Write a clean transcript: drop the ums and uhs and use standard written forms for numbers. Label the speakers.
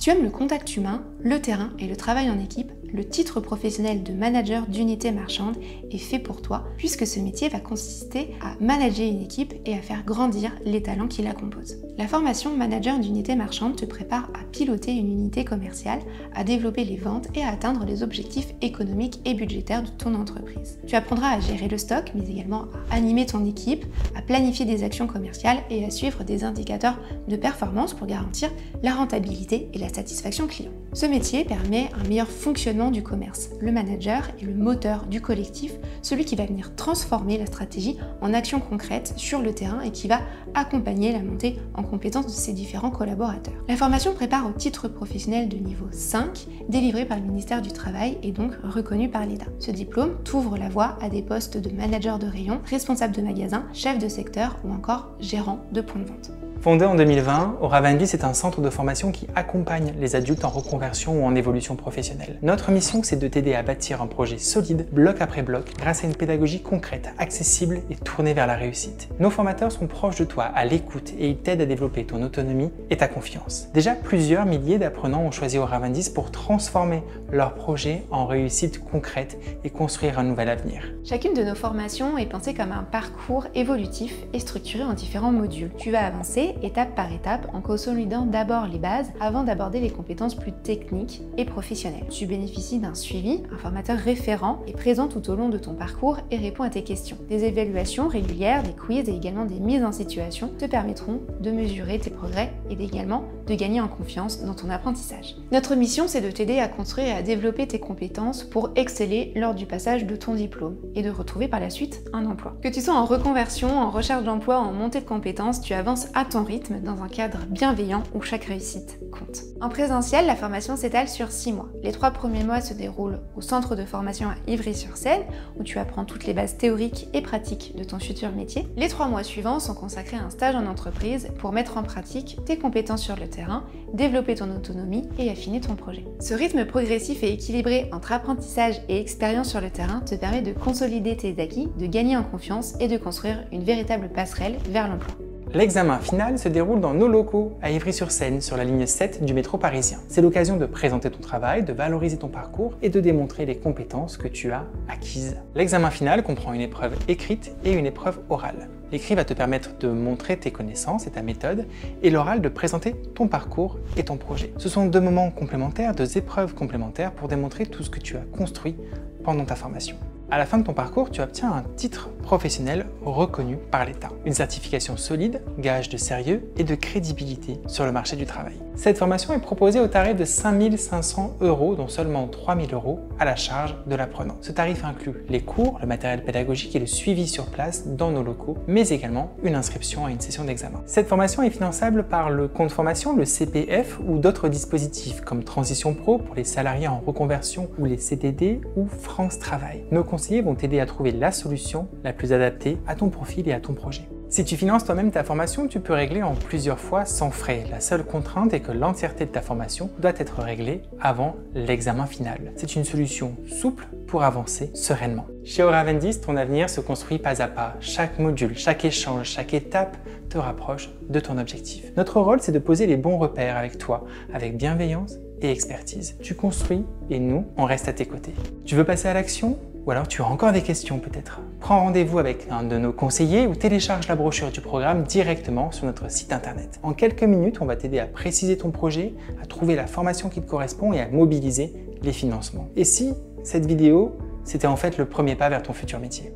Speaker 1: tu aimes le contact humain, le terrain et le travail en équipe, le titre professionnel de manager d'unité marchande est fait pour toi, puisque ce métier va consister à manager une équipe et à faire grandir les talents qui la composent. La formation manager d'unité marchande te prépare à piloter une unité commerciale, à développer les ventes et à atteindre les objectifs économiques et budgétaires de ton entreprise. Tu apprendras à gérer le stock, mais également à animer ton équipe, à planifier des actions commerciales et à suivre des indicateurs de performance pour garantir la rentabilité et la satisfaction client. Ce métier permet un meilleur fonctionnement du commerce. Le manager est le moteur du collectif, celui qui va venir transformer la stratégie en actions concrètes sur le terrain et qui va accompagner la montée en compétence de ses différents collaborateurs. La formation prépare au titre professionnel de niveau 5, délivré par le ministère du Travail et donc reconnu par l'État. Ce diplôme t'ouvre la voie à des postes de manager de rayon, responsable de magasin, chef de secteur ou encore gérant de point de vente.
Speaker 2: Fondé en 2020, Aura20 est un centre de formation qui accompagne les adultes en reconversion ou en évolution professionnelle. Notre mission, c'est de t'aider à bâtir un projet solide, bloc après bloc, grâce à une pédagogie concrète, accessible et tournée vers la réussite. Nos formateurs sont proches de toi, à l'écoute, et ils t'aident à développer ton autonomie et ta confiance. Déjà, plusieurs milliers d'apprenants ont choisi Aura20 pour transformer leur projet en réussite concrète et construire un nouvel avenir.
Speaker 1: Chacune de nos formations est pensée comme un parcours évolutif et structuré en différents modules. Tu vas avancer étape par étape en consolidant d'abord les bases avant d'aborder les compétences plus techniques et professionnelles. Tu bénéficies d'un suivi, un formateur référent est présent tout au long de ton parcours et répond à tes questions. Des évaluations régulières, des quiz et également des mises en situation te permettront de mesurer tes progrès et également de gagner en confiance dans ton apprentissage. Notre mission, c'est de t'aider à construire et à développer tes compétences pour exceller lors du passage de ton diplôme et de retrouver par la suite un emploi. Que tu sois en reconversion, en recherche d'emploi, en montée de compétences, tu avances à ton rythme dans un cadre bienveillant où chaque réussite compte. En présentiel, la formation s'étale sur 6 mois. Les 3 premiers mois se déroulent au centre de formation à Ivry-sur-Seine où tu apprends toutes les bases théoriques et pratiques de ton futur métier. Les 3 mois suivants sont consacrés à un stage en entreprise pour mettre en pratique tes compétences sur le terrain, développer ton autonomie et affiner ton projet. Ce rythme progressif et équilibré entre apprentissage et expérience sur le terrain te permet de consolider tes acquis, de gagner en confiance et de construire une véritable passerelle vers l'emploi.
Speaker 2: L'examen final se déroule dans nos locaux à Ivry-sur-Seine sur la ligne 7 du métro parisien. C'est l'occasion de présenter ton travail, de valoriser ton parcours et de démontrer les compétences que tu as acquises. L'examen final comprend une épreuve écrite et une épreuve orale. L'écrit va te permettre de montrer tes connaissances et ta méthode, et l'oral de présenter ton parcours et ton projet. Ce sont 2 moments complémentaires, 2 épreuves complémentaires pour démontrer tout ce que tu as construit pendant ta formation. À la fin de ton parcours, tu obtiens un titre professionnel reconnu par l'État. Une certification solide, gage de sérieux et de crédibilité sur le marché du travail. Cette formation est proposée au tarif de 5 500 €, dont seulement 3 000 € à la charge de l'apprenant. Ce tarif inclut les cours, le matériel pédagogique et le suivi sur place dans nos locaux, mais également une inscription à une session d'examen. Cette formation est finançable par le compte formation, le CPF ou d'autres dispositifs comme Transition Pro pour les salariés en reconversion ou les CDD ou France Travail. Nos conseillers vont t'aider à trouver la solution la plus adaptée à ton profil et à ton projet. Si tu finances toi-même ta formation, tu peux régler en plusieurs fois sans frais. La seule contrainte est que l'entièreté de ta formation doit être réglée avant l'examen final. C'est une solution souple pour avancer sereinement. Chez Aura20, ton avenir se construit pas à pas. Chaque module, chaque échange, chaque étape te rapproche de ton objectif. Notre rôle, c'est de poser les bons repères avec toi, avec bienveillance et expertise. Tu construis et nous, on reste à tes côtés. Tu veux passer à l'action ? Ou alors tu as encore des questions peut-être? Prends rendez-vous avec un de nos conseillers ou télécharge la brochure du programme directement sur notre site internet. En quelques minutes, on va t'aider à préciser ton projet, à trouver la formation qui te correspond et à mobiliser les financements. Et si cette vidéo, c'était en fait le premier pas vers ton futur métier?